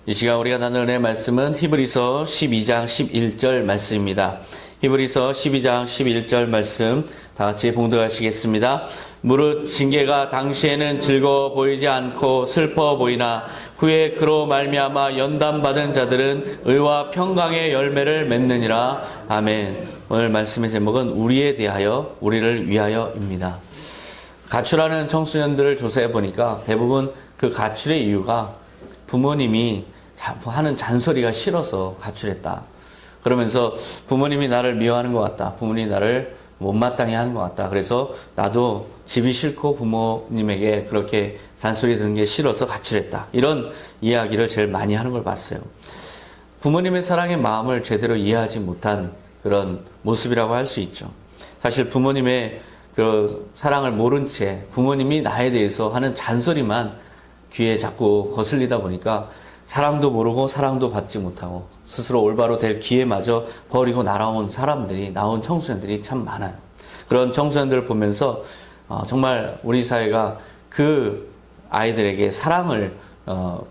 이 시간 우리가 나눌 은혜의 말씀은 히브리서 12장 11절 말씀입니다. 히브리서 12장 11절 말씀 다 같이 봉독하시겠습니다. 무릇 징계가 당시에는 즐거워 보이지 않고 슬퍼 보이나 후에 그로 말미암아 연단받은 자들은 의와 평강의 열매를 맺느니라. 아멘. 오늘 말씀의 제목은 우리에 대하여 우리를 위하여입니다. 가출하는 청소년들을 조사해 보니까 대부분 그 가출의 이유가 부모님이 하는 잔소리가 싫어서 가출했다. 그러면서 부모님이 나를 미워하는 것 같다. 부모님이 나를 못마땅해 하는 것 같다. 그래서 나도 집이 싫고 부모님에게 그렇게 잔소리 듣는 게 싫어서 가출했다. 이런 이야기를 제일 많이 하는 걸 봤어요. 부모님의 사랑의 마음을 제대로 이해하지 못한 그런 모습이라고 할 수 있죠. 사실 부모님의 그 사랑을 모른 채 부모님이 나에 대해서 하는 잔소리만 귀에 자꾸 거슬리다 보니까 사랑도 모르고 사랑도 받지 못하고 스스로 올바로 될 기회마저 버리고 나온 청소년들이 참 많아요. 그런 청소년들을 보면서 정말 우리 사회가 그 아이들에게 사랑을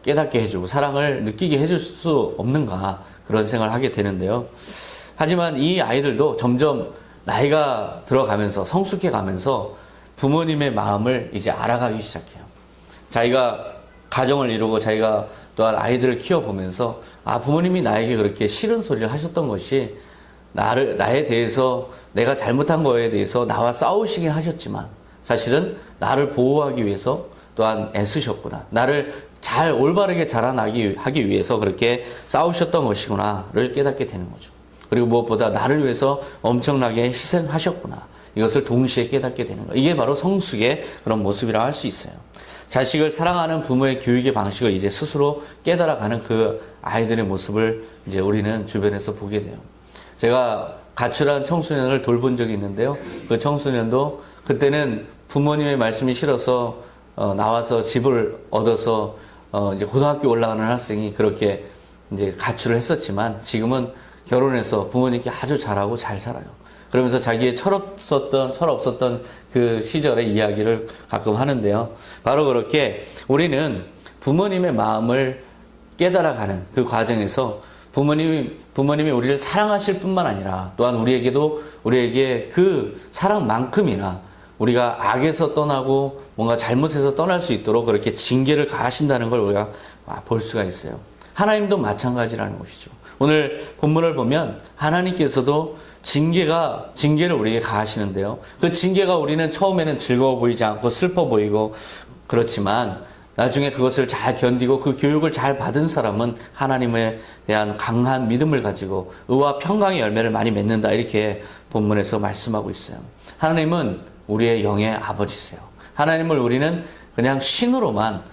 깨닫게 해주고 사랑을 느끼게 해줄 수 없는가 그런 생각을 하게 되는데요. 하지만 이 아이들도 점점 나이가 들어가면서 성숙해 가면서 부모님의 마음을 이제 알아가기 시작해요. 자기가 가정을 이루고 자기가 또한 아이들을 키워보면서 부모님이 나에게 그렇게 싫은 소리를 하셨던 것이 나에 대해서 내가 잘못한 거에 대해서 나와 싸우시긴 하셨지만 사실은 나를 보호하기 위해서 또한 애쓰셨구나. 나를 잘 올바르게 자라나게 하기 위해서 그렇게 싸우셨던 것이구나를 깨닫게 되는 거죠. 그리고 무엇보다 나를 위해서 엄청나게 희생하셨구나. 이것을 동시에 깨닫게 되는 거예요. 이게 바로 성숙의 그런 모습이라고 할 수 있어요. 자식을 사랑하는 부모의 교육의 방식을 이제 스스로 깨달아가는 그 아이들의 모습을 이제 우리는 주변에서 보게 돼요. 제가 가출한 청소년을 돌본 적이 있는데요. 그 청소년도 그때는 부모님의 말씀이 싫어서 나와서 집을 얻어서 이제 고등학교 올라가는 학생이 그렇게 이제 가출을 했었지만 지금은 결혼해서 부모님께 아주 잘하고 잘 살아요. 그러면서 자기의 철없었던 그 시절의 이야기를 가끔 하는데요. 바로 그렇게 우리는 부모님의 마음을 깨달아가는 그 과정에서 부모님이 우리를 사랑하실 뿐만 아니라 또한 우리에게 그 사랑만큼이나 우리가 악에서 떠나고 뭔가 잘못해서 떠날 수 있도록 그렇게 징계를 가하신다는 걸 우리가 볼 수가 있어요. 하나님도 마찬가지라는 것이죠. 오늘 본문을 보면 하나님께서도 징계를 우리에게 가하시는데요. 그 징계가 우리는 처음에는 즐거워 보이지 않고 슬퍼 보이고 그렇지만 나중에 그것을 잘 견디고 그 교육을 잘 받은 사람은 하나님에 대한 강한 믿음을 가지고 의와 평강의 열매를 많이 맺는다. 이렇게 본문에서 말씀하고 있어요. 하나님은 우리의 영의 아버지세요. 하나님을 우리는 그냥 신으로만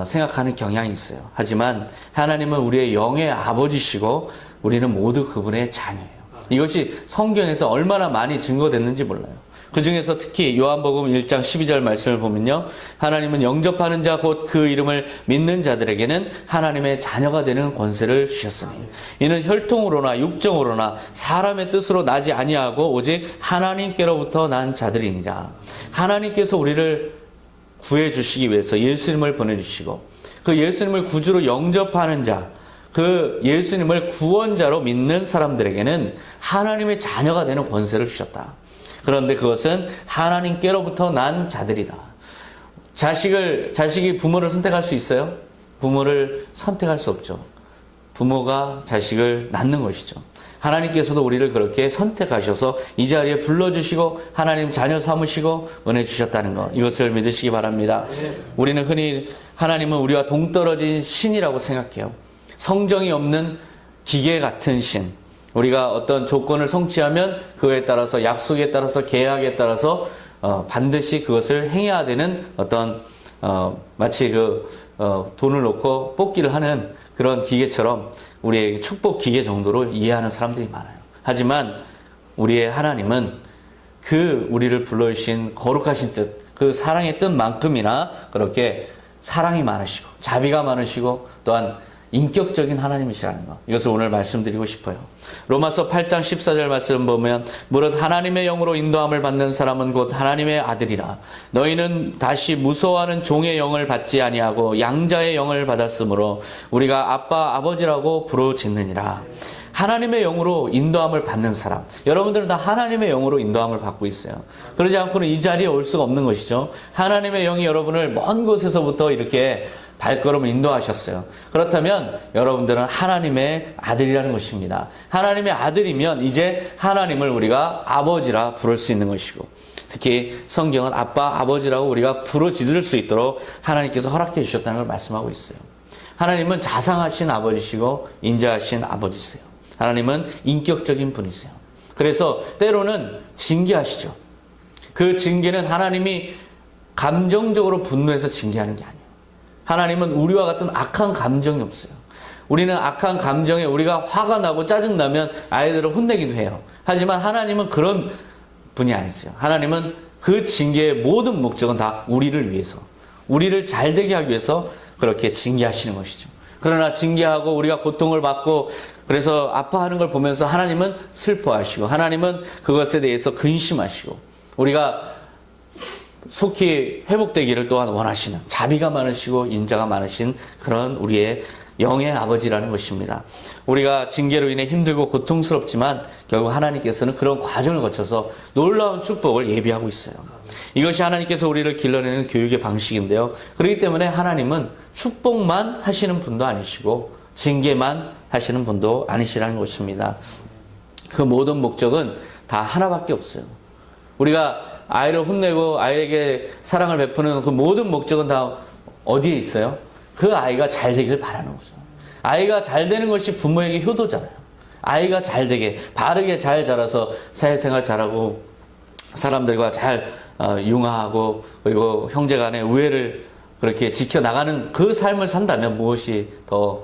생각하는 경향이 있어요. 하지만 하나님은 우리의 영의 아버지시고 우리는 모두 그분의 자녀예요. 이것이 성경에서 얼마나 많이 증거됐는지 몰라요. 그 중에서 특히 요한복음 1장 12절 말씀을 보면요. 하나님은 영접하는 자 곧 그 이름을 믿는 자들에게는 하나님의 자녀가 되는 권세를 주셨으니 이는 혈통으로나 육정으로나 사람의 뜻으로 나지 아니하고 오직 하나님께로부터 난 자들이니라. 하나님께서 우리를 구해주시기 위해서 예수님을 보내주시고 그 예수님을 구주로 영접하는 자, 그 예수님을 구원자로 믿는 사람들에게는 하나님의 자녀가 되는 권세를 주셨다. 그런데 그것은 하나님께로부터 난 자들이다. 자식이 부모를 선택할 수 있어요? 부모를 선택할 수 없죠. 부모가 자식을 낳는 것이죠. 하나님께서도 우리를 그렇게 선택하셔서 이 자리에 불러주시고 하나님 자녀 삼으시고 은혜 주셨다는 것, 이것을 믿으시기 바랍니다. 우리는 흔히 하나님은 우리와 동떨어진 신이라고 생각해요. 성정이 없는 기계 같은 신. 우리가 어떤 조건을 성취하면 그에 따라서 약속에 따라서 계약에 따라서 반드시 그것을 행해야 되는 어떤 마치 돈을 놓고 뽑기를 하는 그런 기계처럼 우리의 축복 기계 정도로 이해하는 사람들이 많아요. 하지만 우리의 하나님은 우리를 불러주신 거룩하신 뜻, 그 사랑의 뜻만큼이나 그렇게 사랑이 많으시고 자비가 많으시고 또한 인격적인 하나님이시라는 것. 이것을 오늘 말씀드리고 싶어요. 로마서 8장 14절 말씀 보면 무릇 하나님의 영으로 인도함을 받는 사람은 곧 하나님의 아들이라. 너희는 다시 무서워하는 종의 영을 받지 아니하고 양자의 영을 받았으므로 우리가 아빠 아버지라고 부르짖느니라. 하나님의 영으로 인도함을 받는 사람. 여러분들은 다 하나님의 영으로 인도함을 받고 있어요. 그러지 않고는 이 자리에 올 수가 없는 것이죠. 하나님의 영이 여러분을 먼 곳에서부터 이렇게 발걸음을 인도하셨어요. 그렇다면 여러분들은 하나님의 아들이라는 것입니다. 하나님의 아들이면 이제 하나님을 우리가 아버지라 부를 수 있는 것이고, 특히 성경은 아빠, 아버지라고 우리가 부르짖을 수 있도록 하나님께서 허락해 주셨다는 걸 말씀하고 있어요. 하나님은 자상하신 아버지시고 인자하신 아버지세요. 하나님은 인격적인 분이세요. 그래서 때로는 징계하시죠. 그 징계는 하나님이 감정적으로 분노해서 징계하는 게 아니에요. 하나님은 우리와 같은 악한 감정이 없어요. 우리는 악한 감정에 우리가 화가 나고 짜증나면 아이들을 혼내기도 해요. 하지만 하나님은 그런 분이 아니세요. 하나님은 그 징계의 모든 목적은 다 우리를 위해서, 우리를 잘되게 하기 위해서 그렇게 징계하시는 것이죠. 그러나 징계하고 우리가 고통을 받고 그래서 아파하는 걸 보면서 하나님은 슬퍼하시고, 하나님은 그것에 대해서 근심하시고, 우리가 속히 회복되기를 또한 원하시는, 자비가 많으시고 인자가 많으신 그런 우리의 영의 아버지라는 것입니다. 우리가 징계로 인해 힘들고 고통스럽지만 결국 하나님께서는 그런 과정을 거쳐서 놀라운 축복을 예비하고 있어요. 이것이 하나님께서 우리를 길러내는 교육의 방식인데요. 그렇기 때문에 하나님은 축복만 하시는 분도 아니시고 징계만 하시는 분도 아니시라는 것입니다. 그 모든 목적은 다 하나밖에 없어요. 우리가 아이를 혼내고 아이에게 사랑을 베푸는 그 모든 목적은 다 어디에 있어요? 그 아이가 잘 되기를 바라는 거죠. 아이가 잘 되는 것이 부모에게 효도잖아요. 아이가 잘 되게, 바르게 잘 자라서 사회생활 잘하고 사람들과 잘 융화하고 그리고 형제간의 우애를 그렇게 지켜나가는 그 삶을 산다면 무엇이 더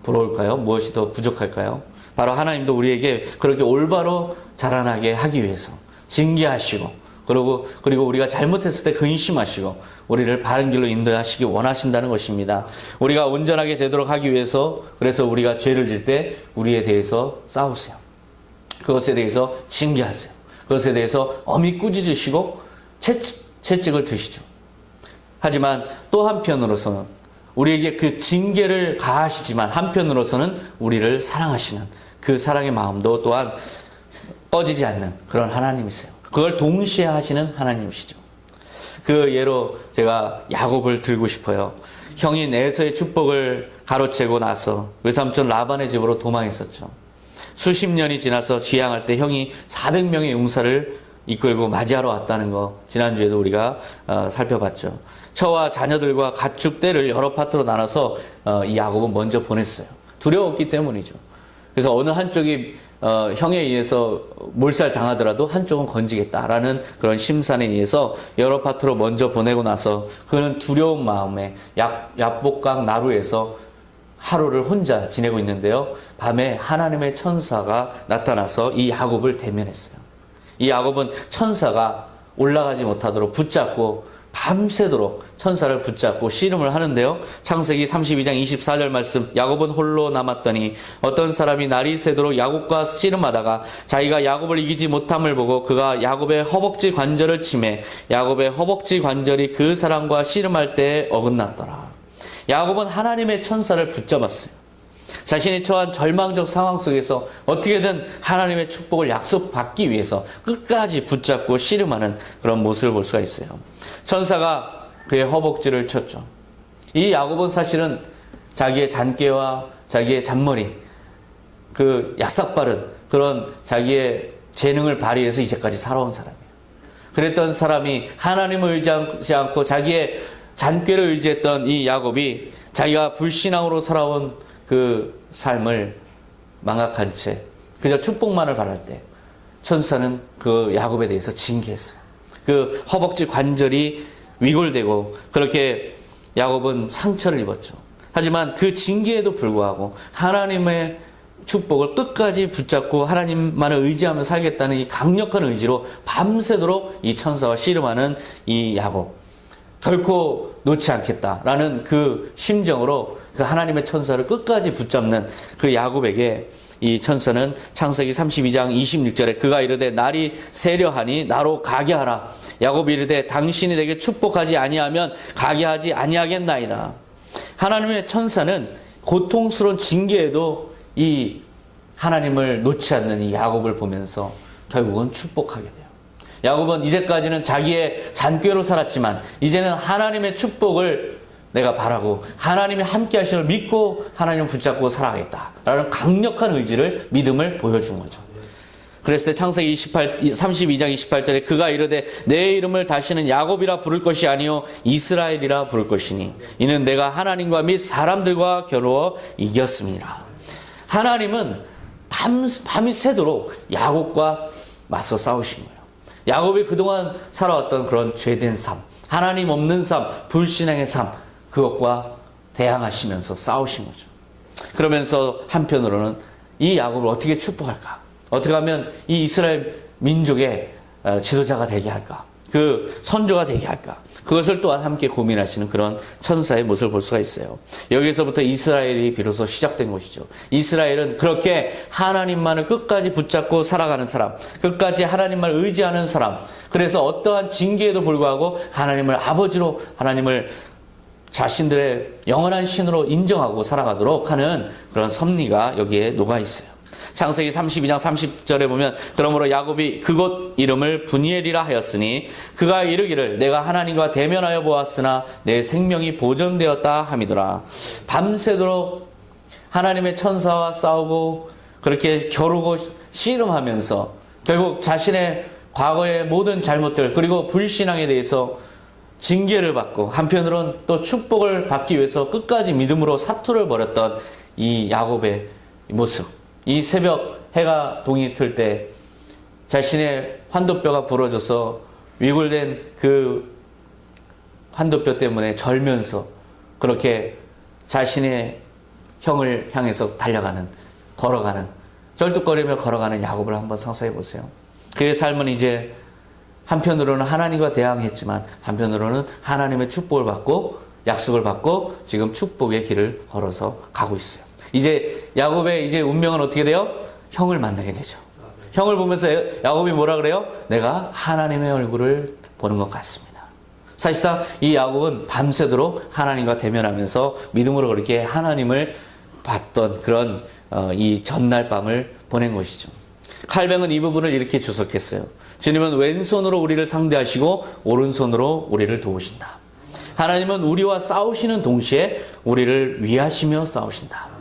부러울까요? 무엇이 더 부족할까요? 바로 하나님도 우리에게 그렇게 올바로 자라나게 하기 위해서 징계하시고 그리고 우리가 잘못했을 때 근심하시고 우리를 바른 길로 인도하시기 원하신다는 것입니다. 우리가 온전하게 되도록 하기 위해서, 그래서 우리가 죄를 질 때 우리에 대해서 싸우세요. 그것에 대해서 징계하세요. 그것에 대해서 엄히 꾸짖으시고 채찍을 드시죠. 하지만 또 한편으로서는 우리에게 그 징계를 가하시지만 한편으로서는 우리를 사랑하시는 그 사랑의 마음도 또한 꺼지지 않는 그런 하나님이세요. 그걸 동시에 하시는 하나님이시죠. 그 예로 제가 야곱을 들고 싶어요. 형이 에서의 축복을 가로채고 나서 외삼촌 라반의 집으로 도망했었죠. 수십 년이 지나서 귀향할 때 형이 400명의 용사를 이끌고 맞이하러 왔다는 거 지난주에도 우리가 살펴봤죠. 처와 자녀들과 가축 떼를 여러 파트로 나눠서 이 야곱은 먼저 보냈어요. 두려웠기 때문이죠. 그래서 어느 한쪽이 형에 의해서 몰살 당하더라도 한쪽은 건지겠다라는 그런 심산에 의해서 여러 파트로 먼저 보내고 나서 그는 두려운 마음에 야복강 나루에서 하루를 혼자 지내고 있는데요. 밤에 하나님의 천사가 나타나서 이 야곱을 대면했어요. 이 야곱은 천사가 올라가지 못하도록 붙잡고 밤새도록 천사를 붙잡고 씨름을 하는데요. 창세기 32장 24절 말씀, 야곱은 홀로 남았더니 어떤 사람이 날이 새도록 야곱과 씨름하다가 자기가 야곱을 이기지 못함을 보고 그가 야곱의 허벅지 관절을 치매 야곱의 허벅지 관절이 그 사람과 씨름할 때에 어긋났더라. 야곱은 하나님의 천사를 붙잡았어요. 자신이 처한 절망적 상황 속에서 어떻게든 하나님의 축복을 약속받기 위해서 끝까지 붙잡고 씨름하는 그런 모습을 볼 수가 있어요. 천사가 그의 허벅지를 쳤죠. 이 야곱은 사실은 자기의 잔꾀와 자기의 잔머리, 그 약삭빠른 그런 자기의 재능을 발휘해서 이제까지 살아온 사람이에요. 그랬던 사람이 하나님을 의지하지 않고 자기의 잔꾀를 의지했던 이 야곱이 자기가 불신앙으로 살아온 그 삶을 망각한 채 그저 축복만을 바랄 때 천사는 그 야곱에 대해서 징계했어요. 그 허벅지 관절이 위골되고 그렇게 야곱은 상처를 입었죠. 하지만 그 징계에도 불구하고 하나님의 축복을 끝까지 붙잡고 하나님만을 의지하며 살겠다는 이 강력한 의지로 밤새도록 이 천사와 씨름하는 이 야곱. 결코 놓지 않겠다라는 그 심정으로 그 하나님의 천사를 끝까지 붙잡는 그 야곱에게 이 천사는 창세기 32장 26절에 그가 이르되 날이 세려하니 나로 가게 하라. 야곱이 이르되 당신이 내게 축복하지 아니하면 가게 하지 아니하겠나이다. 하나님의 천사는 고통스러운 징계에도 이 하나님을 놓지 않는 이 야곱을 보면서 결국은 축복하게 돼요. 야곱은 이제까지는 자기의 잔꾀로 살았지만 이제는 하나님의 축복을 내가 바라고 하나님이 함께 하심을 믿고 하나님을 붙잡고 살아가겠다라는 강력한 의지를, 믿음을 보여준 거죠. 그랬을 때 창세기 32장 28절에 그가 이르되 내 이름을 다시는 야곱이라 부를 것이 아니요 이스라엘이라 부를 것이니 이는 내가 하나님과 및 사람들과 겨루어 이겼습니다. 하나님은 밤이 새도록 야곱과 맞서 싸우신 거예요. 야곱이 그동안 살아왔던 그런 죄된 삶, 하나님 없는 삶, 불신앙의 삶, 그것과 대항하시면서 싸우신 거죠. 그러면서 한편으로는 이 야곱을 어떻게 축복할까? 어떻게 하면 이 이스라엘 민족의 지도자가 되게 할까? 그 선조가 되게 할까? 그것을 또한 함께 고민하시는 그런 천사의 모습을 볼 수가 있어요. 여기서부터 이스라엘이 비로소 시작된 것이죠. 이스라엘은 그렇게 하나님만을 끝까지 붙잡고 살아가는 사람, 끝까지 하나님만 의지하는 사람, 그래서 어떠한 징계에도 불구하고 하나님을 아버지로, 하나님을 자신들의 영원한 신으로 인정하고 살아가도록 하는 그런 섭리가 여기에 녹아 있어요. 창세기 32장 30절에 보면 그러므로 야곱이 그곳 이름을 브니엘이라 하였으니 그가 이르기를 내가 하나님과 대면하여 보았으나 내 생명이 보존되었다 함이더라. 밤새도록 하나님의 천사와 싸우고 그렇게 겨루고 씨름하면서 결국 자신의 과거의 모든 잘못들 그리고 불신앙에 대해서 징계를 받고 한편으로는 또 축복을 받기 위해서 끝까지 믿음으로 사투를 벌였던 이 야곱의 모습, 이 새벽 해가 동이 틀 때 자신의 환도뼈가 부러져서 위골된 그 환도뼈 때문에 절면서 그렇게 자신의 형을 향해서 달려가는, 걸어가는, 쩔뚝거리며 걸어가는 야곱을 한번 상상해 보세요. 그의 삶은 이제 한편으로는 하나님과 대항했지만 한편으로는 하나님의 축복을 받고 약속을 받고 지금 축복의 길을 걸어서 가고 있어요. 이제 야곱의 이제 운명은 어떻게 돼요? 형을 만나게 되죠. 형을 보면서 야곱이 뭐라 그래요? 내가 하나님의 얼굴을 보는 것 같습니다. 사실상 이 야곱은 밤새도록 하나님과 대면하면서 믿음으로 그렇게 하나님을 봤던 그런 이 전날 밤을 보낸 것이죠. 칼뱅은 이 부분을 이렇게 주석했어요. 주님은 왼손으로 우리를 상대하시고 오른손으로 우리를 도우신다. 하나님은 우리와 싸우시는 동시에 우리를 위하시며 싸우신다.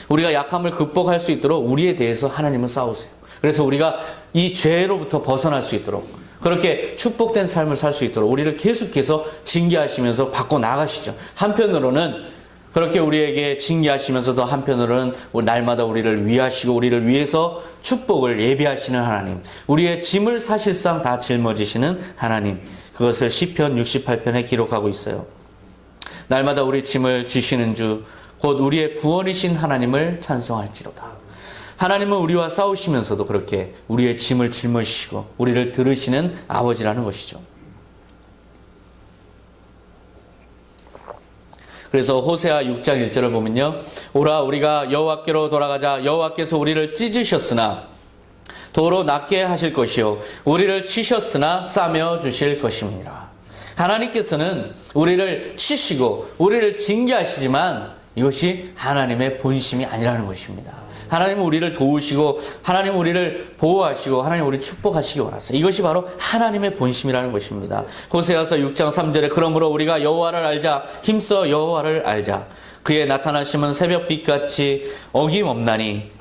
우리가 약함을 극복할 수 있도록 우리에 대해서 하나님은 싸우세요. 그래서 우리가 이 죄로부터 벗어날 수 있도록 그렇게 축복된 삶을 살 수 있도록 우리를 계속해서 징계하시면서 바꿔 나가시죠. 한편으로는 그렇게 우리에게 징계하시면서도 한편으로는 날마다 우리를 위하시고 우리를 위해서 축복을 예비하시는 하나님, 우리의 짐을 사실상 다 짊어지시는 하나님, 그것을 시편 68편에 기록하고 있어요. 날마다 우리 짐을 지시는 주 곧 우리의 구원이신 하나님을 찬송할지로다. 하나님은 우리와 싸우시면서도 그렇게 우리의 짐을 짊어지시고 우리를 들으시는 아버지라는 것이죠. 그래서 호세아 6장 1절을 보면요. 오라 우리가 여호와께로 돌아가자. 여호와께서 우리를 찢으셨으나 도로 낫게 하실 것이요 우리를 치셨으나 싸매 주실 것입니다. 하나님께서는 우리를 치시고 우리를 징계하시지만 이것이 하나님의 본심이 아니라는 것입니다. 하나님은 우리를 도우시고 하나님은 우리를 보호하시고 하나님은 우리를 축복하시기 원하세요. 이것이 바로 하나님의 본심이라는 것입니다. 호세아서 6장 3절에 그러므로 우리가 여호와를 알자. 힘써 여호와를 알자. 그의 나타나심은 새벽빛같이 어김없나니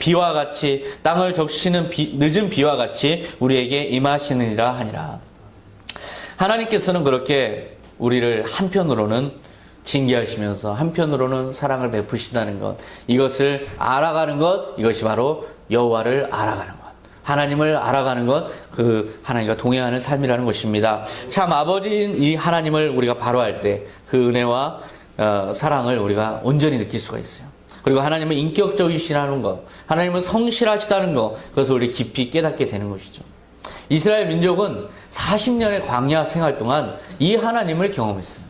비와 같이 땅을 적시는 늦은 비와 같이 우리에게 임하시느니라 하니라. 하나님께서는 그렇게 우리를 한편으로는 징계하시면서 한편으로는 사랑을 베푸신다는 것, 이것을 알아가는 것, 이것이 바로 여호와를 알아가는 것, 하나님을 알아가는 것, 그 하나님과 동행하는 삶이라는 것입니다. 참 아버지인 이 하나님을 우리가 바로할 때 그 은혜와 사랑을 우리가 온전히 느낄 수가 있어요. 그리고 하나님은 인격적이시라는 것, 하나님은 성실하시다는 것, 그것을 우리 깊이 깨닫게 되는 것이죠. 이스라엘 민족은 40년의 광야 생활 동안 이 하나님을 경험했어요.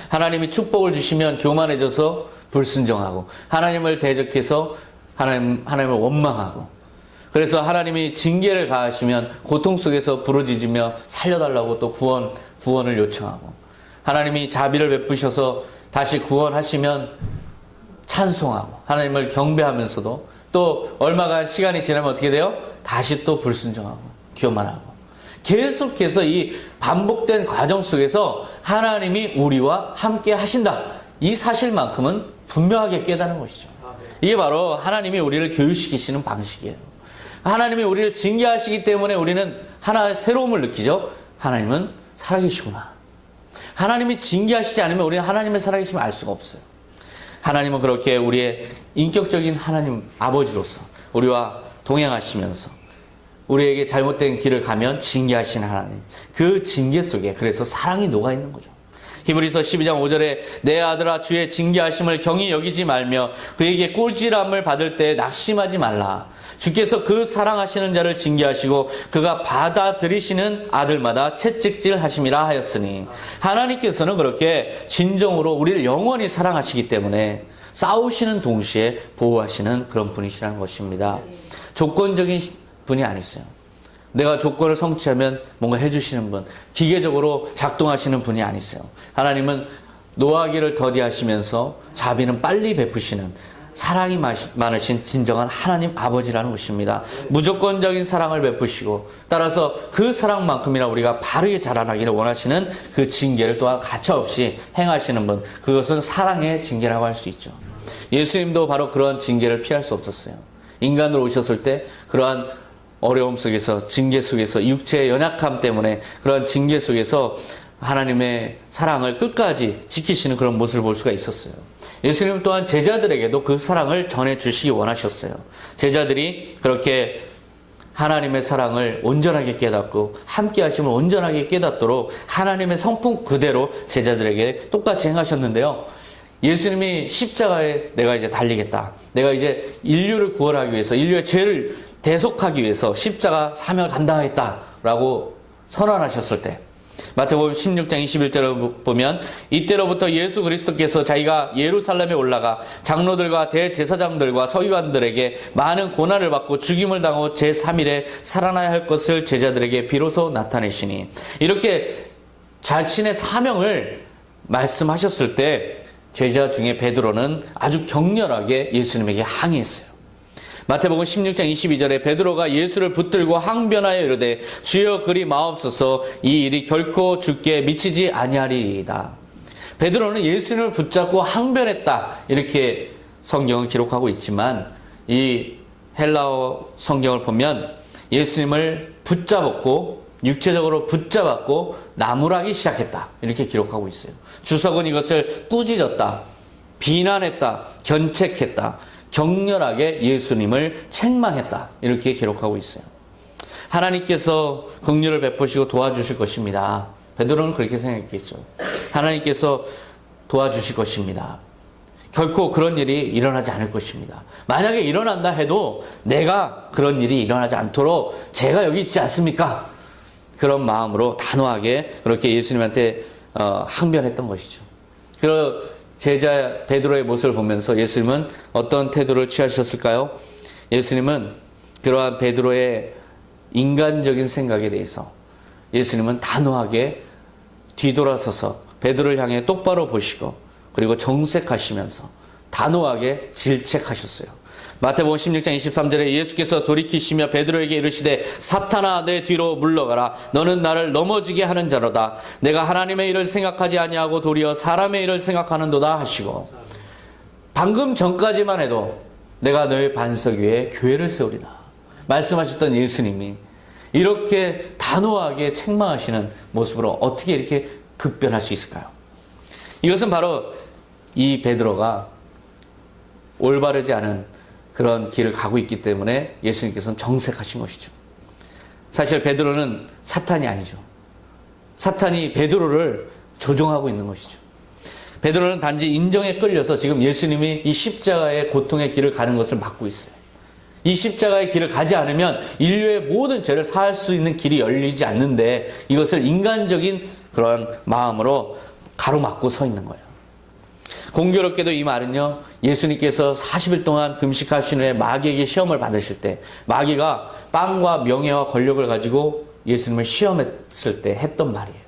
하나님이 축복을 주시면 교만해져서 불순종하고, 하나님을 대적해서 하나님을 원망하고, 그래서 하나님이 징계를 가하시면 고통 속에서 부르짖으며 살려달라고 또 구원을 요청하고, 하나님이 자비를 베푸셔서 다시 구원하시면 찬송하고, 하나님을 경배하면서도 또 얼마간 시간이 지나면 어떻게 돼요? 다시 또 불순종하고 교만하고, 계속해서 이 반복된 과정 속에서 하나님이 우리와 함께 하신다, 이 사실만큼은 분명하게 깨닫는 것이죠. 이게 바로 하나님이 우리를 교육시키시는 방식이에요. 하나님이 우리를 징계하시기 때문에 우리는 하나의 새로움을 느끼죠. 하나님은 살아계시구나. 하나님이 징계하시지 않으면 우리는 하나님의 살아계심을 알 수가 없어요. 하나님은 그렇게 우리의 인격적인 하나님 아버지로서 우리와 동행하시면서 우리에게 잘못된 길을 가면 징계하시는 하나님, 그 징계 속에 그래서 사랑이 녹아있는 거죠. 히브리서 12장 5절에 내 아들아 주의 징계하심을 경히 여기지 말며 그에게 꼴찌람을 받을 때 낙심하지 말라. 주께서 그 사랑하시는 자를 징계하시고 그가 받아들이시는 아들마다 채찍질 하심이라 하였으니, 하나님께서는 그렇게 진정으로 우리를 영원히 사랑하시기 때문에 싸우시는 동시에 보호하시는 그런 분이시라는 것입니다. 조건적인 분이 아니세요. 내가 조건을 성취하면 뭔가 해주시는 분, 기계적으로 작동하시는 분이 아니세요. 하나님은 노하기를 더디하시면서 자비는 빨리 베푸시는, 사랑이 많으신 진정한 하나님 아버지라는 것입니다. 무조건적인 사랑을 베푸시고, 따라서 그 사랑만큼이나 우리가 바르게 자라나기를 원하시는 그 징계를 또한 가차없이 행하시는 분, 그것은 사랑의 징계라고 할 수 있죠. 예수님도 바로 그런 징계를 피할 수 없었어요. 인간으로 오셨을 때 그러한 어려움 속에서, 징계 속에서, 육체의 연약함 때문에 그러한 징계 속에서 하나님의 사랑을 끝까지 지키시는 그런 모습을 볼 수가 있었어요. 예수님 또한 제자들에게도 그 사랑을 전해주시기 원하셨어요. 제자들이 그렇게 하나님의 사랑을 온전하게 깨닫고 함께 하심을 온전하게 깨닫도록 하나님의 성품 그대로 제자들에게 똑같이 행하셨는데요. 예수님이 십자가에 내가 이제 달리겠다, 내가 이제 인류를 구원하기 위해서, 인류의 죄를 대속하기 위해서 십자가 사명을 감당하겠다라고 선언하셨을 때, 마태복음 16장 21절을 보면 이때로부터 예수 그리스도께서 자기가 예루살렘에 올라가 장로들과 대제사장들과 서기관들에게 많은 고난을 받고 죽임을 당하고 제3일에 살아나야 할 것을 제자들에게 비로소 나타내시니, 이렇게 자신의 사명을 말씀하셨을 때 제자 중에 베드로는 아주 격렬하게 예수님에게 항의했어요. 마태복음 16장 22절에 베드로가 예수를 붙들고 항변하여 이르되 주여 그리 마옵소서, 이 일이 결코 주께 미치지 아니하리이다. 베드로는 예수님을 붙잡고 항변했다, 이렇게 성경은 기록하고 있지만 이 헬라어 성경을 보면 예수님을 붙잡았고, 육체적으로 붙잡았고 나무라기 시작했다, 이렇게 기록하고 있어요. 주석은 이것을 꾸짖었다, 비난했다, 견책했다, 격렬하게 예수님을 책망했다, 이렇게 기록하고 있어요. 하나님께서 긍휼을 베푸시고 도와주실 것입니다. 베드로는 그렇게 생각했겠죠. 하나님께서 도와주실 것입니다. 결코 그런 일이 일어나지 않을 것입니다. 만약에 일어난다 해도 내가 그런 일이 일어나지 않도록 제가 여기 있지 않습니까? 그런 마음으로 단호하게 그렇게 예수님한테 항변했던 것이죠. 그 제자 베드로의 모습을 보면서 예수님은 어떤 태도를 취하셨을까요? 예수님은 그러한 베드로의 인간적인 생각에 대해서 예수님은 단호하게 뒤돌아서서 베드로를 향해 똑바로 보시고, 그리고 정색하시면서 단호하게 질책하셨어요. 마태복음 16장 23절에 예수께서 돌이키시며 베드로에게 이르시되 사탄아 내 뒤로 물러가라, 너는 나를 넘어지게 하는 자로다. 내가 하나님의 일을 생각하지 아니하고 도리어 사람의 일을 생각하는도다 하시고, 방금 전까지만 해도 내가 너의 반석 위에 교회를 세우리다 말씀하셨던 예수님이 이렇게 단호하게 책망하시는 모습으로 어떻게 이렇게 급변할 수 있을까요? 이것은 바로 이 베드로가 올바르지 않은 그런 길을 가고 있기 때문에 예수님께서는 정색하신 것이죠. 사실 베드로는 사탄이 아니죠. 사탄이 베드로를 조종하고 있는 것이죠. 베드로는 단지 인정에 끌려서 지금 예수님이 이 십자가의 고통의 길을 가는 것을 막고 있어요. 이 십자가의 길을 가지 않으면 인류의 모든 죄를 사할 수 있는 길이 열리지 않는데 이것을 인간적인 그런 마음으로 가로막고 서 있는 거예요. 공교롭게도 이 말은요, 예수님께서 40일 동안 금식하신 후에 마귀에게 시험을 받으실 때, 마귀가 빵과 명예와 권력을 가지고 예수님을 시험했을 때 했던 말이에요.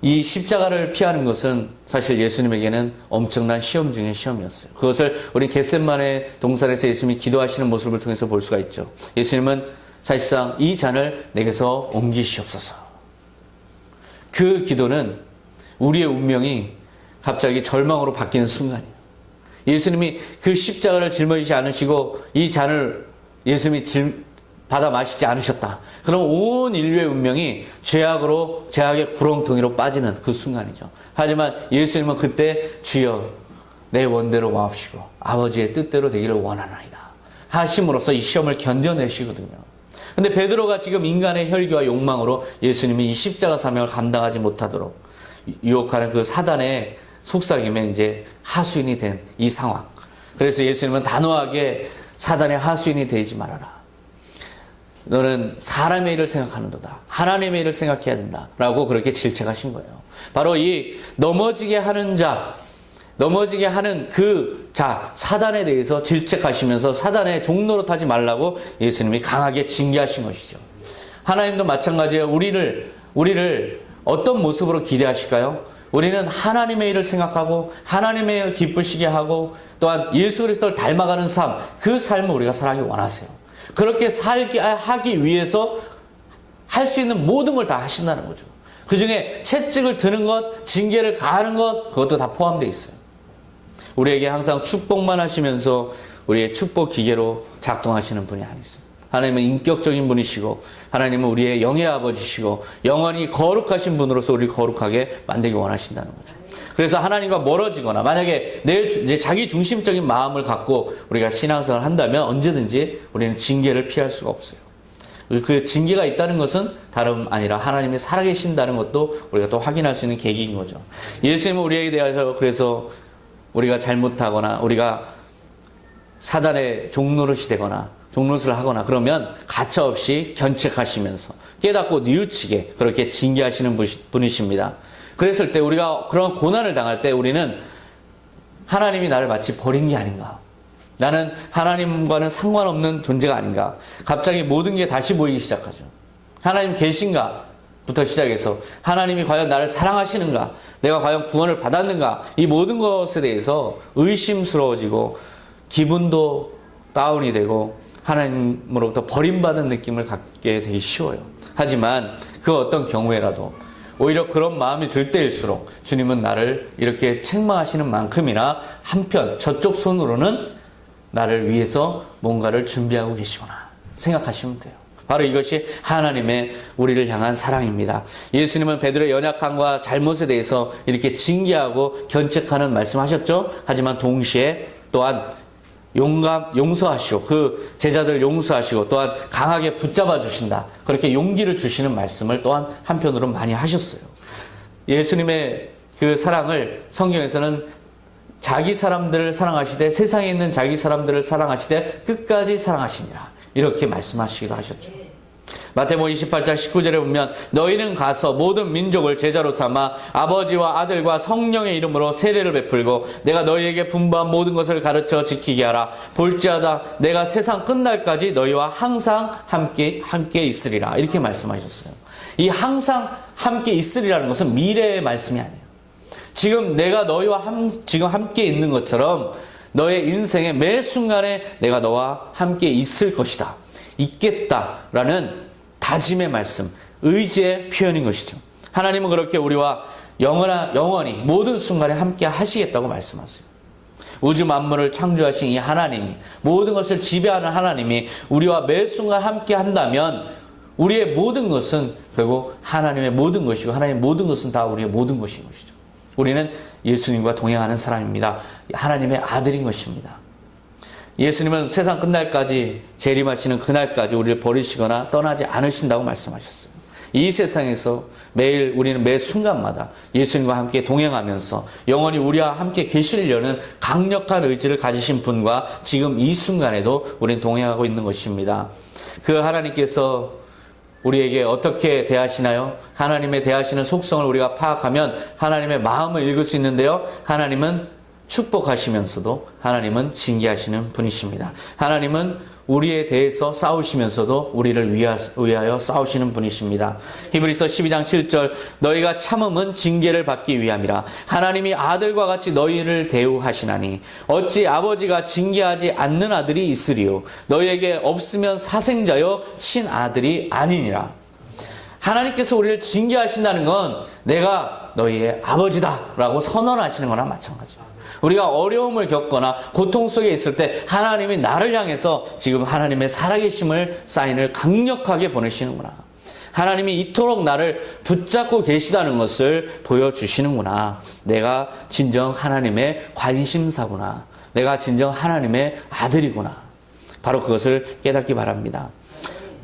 이 십자가를 피하는 것은 사실 예수님에게는 엄청난 시험 중의 시험이었어요. 그것을 우리 겟셋마네 동산에서 예수님이 기도하시는 모습을 통해서 볼 수가 있죠. 예수님은 사실상 이 잔을 내게서 옮기시옵소서. 그 기도는 우리의 운명이 갑자기 절망으로 바뀌는 순간이에요. 예수님이 그 십자가를 짊어지지 않으시고 이 잔을 예수님이 받아 마시지 않으셨다. 그럼 온 인류의 운명이 죄악의 구렁텅이로 빠지는 그 순간이죠. 하지만 예수님은 그때 주여 내 원대로 마옵시고 아버지의 뜻대로 되기를 원하나이다 하심으로써 이 시험을 견뎌내시거든요. 근데 베드로가 지금 인간의 혈기와 욕망으로 예수님이 이 십자가 사명을 감당하지 못하도록 유혹하는 그 사단의 속삭임에 이제 하수인이 된 이 상황. 그래서 예수님은 단호하게 사단의 하수인이 되지 말아라. 너는 사람의 일을 생각하는도다. 하나님의 일을 생각해야 된다. 라고 그렇게 질책하신 거예요. 바로 이 넘어지게 하는 그 사단에 대해서 질책하시면서 사단의 종로로 타지 말라고 예수님이 강하게 징계하신 것이죠. 하나님도 마찬가지예요. 우리를 어떤 모습으로 기대하실까요? 우리는 하나님의 일을 생각하고 하나님의 일을 기쁘시게 하고 또한 예수 그리스도를 닮아가는 삶, 그 삶을 우리가 살아가기 원하세요. 그렇게 하기 위해서 할 수 있는 모든 걸 다 하신다는 거죠. 그 중에 채찍을 드는 것, 징계를 가하는 것, 그것도 다 포함되어 있어요. 우리에게 항상 축복만 하시면서 우리의 축복 기계로 작동하시는 분이 아니세요. 하나님은 인격적인 분이시고 하나님은 우리의 영의 아버지시고 영원히 거룩하신 분으로서 우리를 거룩하게 만들기 원하신다는 거죠. 그래서 하나님과 멀어지거나 만약에 내 자기 중심적인 마음을 갖고 우리가 신앙생활을 한다면 언제든지 우리는 징계를 피할 수가 없어요. 그 징계가 있다는 것은 다름 아니라 하나님이 살아계신다는 것도 우리가 또 확인할 수 있는 계기인 거죠. 예수님은 우리에게 대해서 그래서 우리가 잘못하거나 우리가 사단의 종노릇이 되거나 종노릇을 하거나 그러면 가차없이 견책하시면서 깨닫고 뉘우치게 그렇게 징계하시는 분이십니다. 그랬을 때 우리가 그런 고난을 당할 때 우리는 하나님이 나를 마치 버린 게 아닌가, 나는 하나님과는 상관없는 존재가 아닌가, 갑자기 모든 게 다시 보이기 시작하죠. 하나님 계신가 부터 시작해서 하나님이 과연 나를 사랑하시는가, 내가 과연 구원을 받았는가, 이 모든 것에 대해서 의심스러워지고 기분도 다운이 되고 하나님으로부터 버림받은 느낌을 갖게 되기 쉬워요. 하지만 그 어떤 경우에라도 오히려 그런 마음이 들 때일수록 주님은 나를 이렇게 책망하시는 만큼이나 한편 저쪽 손으로는 나를 위해서 뭔가를 준비하고 계시구나 생각하시면 돼요. 바로 이것이 하나님의 우리를 향한 사랑입니다. 예수님은 베드로의 연약함과 잘못에 대해서 이렇게 징계하고 견책하는 말씀하셨죠. 하지만 동시에 또한 용서하시고 그 제자들을 용서하시고 또한 강하게 붙잡아 주신다. 그렇게 용기를 주시는 말씀을 또한 한편으로 많이 하셨어요. 예수님의 그 사랑을 성경에서는 자기 사람들을 사랑하시되 세상에 있는 자기 사람들을 사랑하시되 끝까지 사랑하시니라. 이렇게 말씀하시기도 하셨죠. 마태복음 28장 19절에 보면 너희는 가서 모든 민족을 제자로 삼아 아버지와 아들과 성령의 이름으로 세례를 베풀고 내가 너희에게 분부한 모든 것을 가르쳐 지키게 하라. 볼지어다 내가 세상 끝날까지 너희와 항상 함께 있으리라. 이렇게 말씀하셨어요. 이 항상 함께 있으리라는 것은 미래의 말씀이 아니에요. 지금 내가 너희와 지금 함께 있는 것처럼 너의 인생의 매 순간에 내가 너와 함께 있을 것이다. 있겠다라는 다짐의 말씀, 의지의 표현인 것이죠. 하나님은 그렇게 우리와 영원히 모든 순간에 함께 하시겠다고 말씀하세요. 우주 만물을 창조하신 이 하나님이, 모든 것을 지배하는 하나님이 우리와 매 순간 함께 한다면 우리의 모든 것은 결국 하나님의 모든 것이고 하나님의 모든 것은 다 우리의 모든 것인 것이죠. 우리는 예수님과 동행하는 사람입니다. 하나님의 아들인 것입니다. 예수님은 세상 끝날까지 재림하시는 그날까지 우리를 버리시거나 떠나지 않으신다고 말씀하셨어요. 이 세상에서 매일 우리는 매 순간마다 예수님과 함께 동행하면서 영원히 우리와 함께 계시려는 강력한 의지를 가지신 분과 지금 이 순간에도 우리는 동행하고 있는 것입니다. 그 하나님께서 우리에게 어떻게 대하시나요? 하나님의 대하시는 속성을 우리가 파악하면 하나님의 마음을 읽을 수 있는데요. 하나님은 축복하시면서도 하나님은 징계하시는 분이십니다. 하나님은 우리에 대해서 싸우시면서도 우리를 위하여 싸우시는 분이십니다. 히브리서 12장 7절 너희가 참음은 징계를 받기 위함이라 하나님이 아들과 같이 너희를 대우하시나니 어찌 아버지가 징계하지 않는 아들이 있으리요 너희에게 없으면 사생자여 친아들이 아니니라. 하나님께서 우리를 징계하신다는 건 내가 너희의 아버지다라고 선언하시는 거나 마찬가지예요. 우리가 어려움을 겪거나 고통 속에 있을 때 하나님이 나를 향해서 지금 하나님의 살아계심을 사인을 강력하게 보내시는구나. 하나님이 이토록 나를 붙잡고 계시다는 것을 보여주시는구나. 내가 진정 하나님의 관심사구나. 내가 진정 하나님의 아들이구나. 바로 그것을 깨닫기 바랍니다.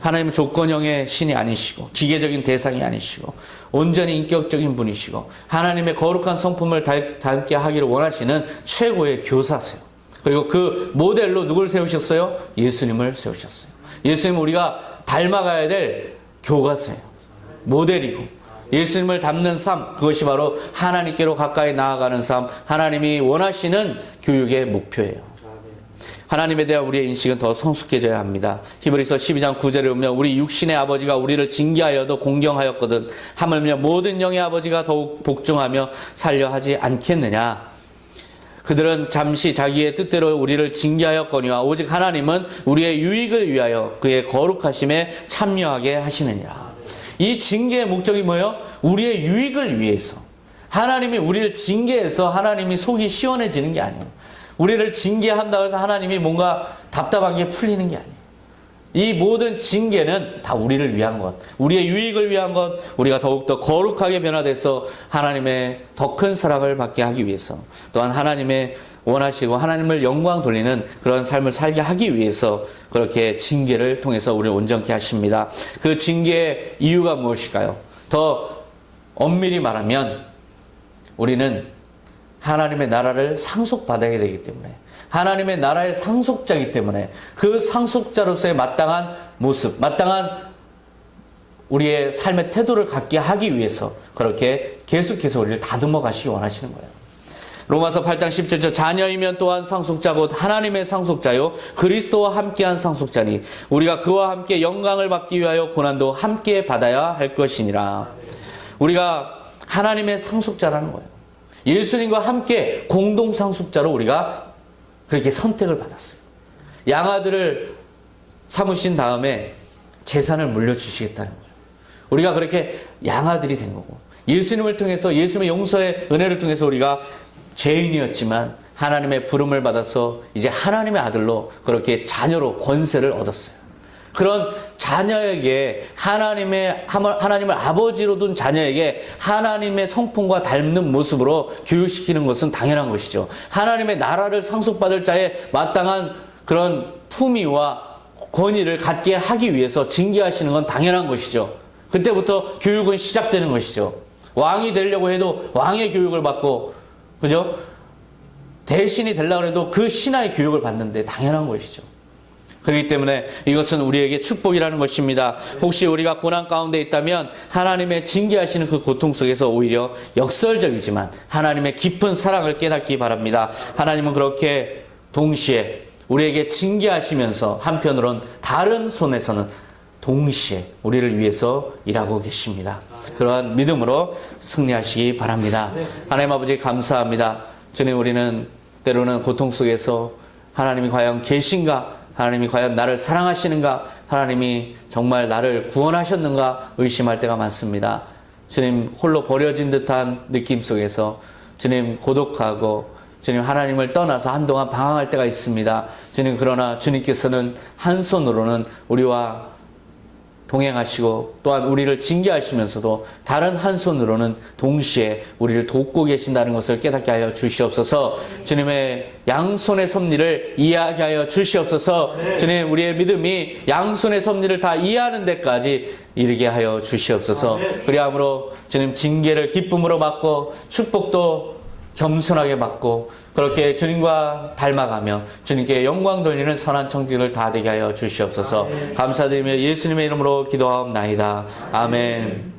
하나님은 조건형의 신이 아니시고 기계적인 대상이 아니시고 온전히 인격적인 분이시고 하나님의 거룩한 성품을 닮게 하기를 원하시는 최고의 교사세요. 그리고 그 모델로 누굴 세우셨어요? 예수님을 세우셨어요. 예수님은 우리가 닮아가야 될 교과서예요. 모델이고 예수님을 닮는 삶, 그것이 바로 하나님께로 가까이 나아가는 삶, 하나님이 원하시는 교육의 목표예요. 하나님에 대한 우리의 인식은 더 성숙해져야 합니다. 히브리서 12장 9절에 보면 우리 육신의 아버지가 우리를 징계하여도 공경하였거든 하물며 모든 영의 아버지가 더욱 복종하며 살려 하지 않겠느냐. 그들은 잠시 자기의 뜻대로 우리를 징계하였거니와 오직 하나님은 우리의 유익을 위하여 그의 거룩하심에 참여하게 하시느니라. 이 징계의 목적이 뭐예요? 우리의 유익을 위해서. 하나님이 우리를 징계해서 하나님이 속이 시원해지는 게 아니에요. 우리를 징계한다고 해서 하나님이 뭔가 답답한 게 풀리는 게 아니에요. 이 모든 징계는 다 우리를 위한 것, 우리의 유익을 위한 것, 우리가 더욱더 거룩하게 변화돼서 하나님의 더 큰 사랑을 받게 하기 위해서, 또한 하나님의 원하시고 하나님을 영광 돌리는 그런 삶을 살게 하기 위해서 그렇게 징계를 통해서 우리를 온전케 하십니다. 그 징계의 이유가 무엇일까요? 더 엄밀히 말하면 우리는 하나님의 나라를 상속받아야 되기 때문에, 하나님의 나라의 상속자이기 때문에 그 상속자로서의 마땅한 모습, 마땅한 우리의 삶의 태도를 갖게 하기 위해서 그렇게 계속해서 우리를 다듬어 가시기 원하시는 거예요. 로마서 8장 17절 자녀이면 또한 상속자 곧 하나님의 상속자요 그리스도와 함께한 상속자니 우리가 그와 함께 영광을 받기 위하여 고난도 함께 받아야 할 것이니라. 우리가 하나님의 상속자라는 거예요. 예수님과 함께 공동 상속자로 우리가 그렇게 선택을 받았어요. 양아들을 삼으신 다음에 재산을 물려주시겠다는 거예요. 우리가 그렇게 양아들이 된 거고 예수님을 통해서 예수님의 용서의 은혜를 통해서 우리가 죄인이었지만 하나님의 부름을 받아서 이제 하나님의 아들로 그렇게 자녀로 권세를 얻었어요. 그런 자녀에게 하나님을 아버지로 둔 자녀에게 하나님의 성품과 닮는 모습으로 교육시키는 것은 당연한 것이죠. 하나님의 나라를 상속받을 자의 마땅한 그런 품위와 권위를 갖게 하기 위해서 징계하시는 건 당연한 것이죠. 그때부터 교육은 시작되는 것이죠. 왕이 되려고 해도 왕의 교육을 받고, 그죠? 대신이 되려고 해도 그 신하의 교육을 받는데 당연한 것이죠. 그렇기 때문에 이것은 우리에게 축복이라는 것입니다. 혹시 우리가 고난 가운데 있다면 하나님의 징계하시는 그 고통 속에서 오히려 역설적이지만 하나님의 깊은 사랑을 깨닫기 바랍니다. 하나님은 그렇게 동시에 우리에게 징계하시면서 한편으론 다른 손에서는 동시에 우리를 위해서 일하고 계십니다. 그러한 믿음으로 승리하시기 바랍니다. 하나님 아버지 감사합니다. 주님, 우리는 때로는 고통 속에서 하나님이 과연 계신가, 하나님이 과연 나를 사랑하시는가, 하나님이 정말 나를 구원하셨는가 의심할 때가 많습니다. 주님, 홀로 버려진 듯한 느낌 속에서 주님 고독하고 주님 하나님을 떠나서 한동안 방황할 때가 있습니다. 주님, 그러나 주님께서는 한 손으로는 우리와 동행하시고 또한 우리를 징계하시면서도 다른 한 손으로는 동시에 우리를 돕고 계신다는 것을 깨닫게 하여 주시옵소서. 주님의 양손의 섭리를 이해하게 하여 주시옵소서. 주님, 우리의 믿음이 양손의 섭리를 다 이해하는 데까지 이르게 하여 주시옵소서. 그리함으로 주님 징계를 기쁨으로 받고 축복도 겸손하게 받고 그렇게 주님과 닮아가며 주님께 영광 돌리는 선한 청지를 다 되게 하여 주시옵소서. 감사드리며 예수님의 이름으로 기도하옵나이다. 아멘.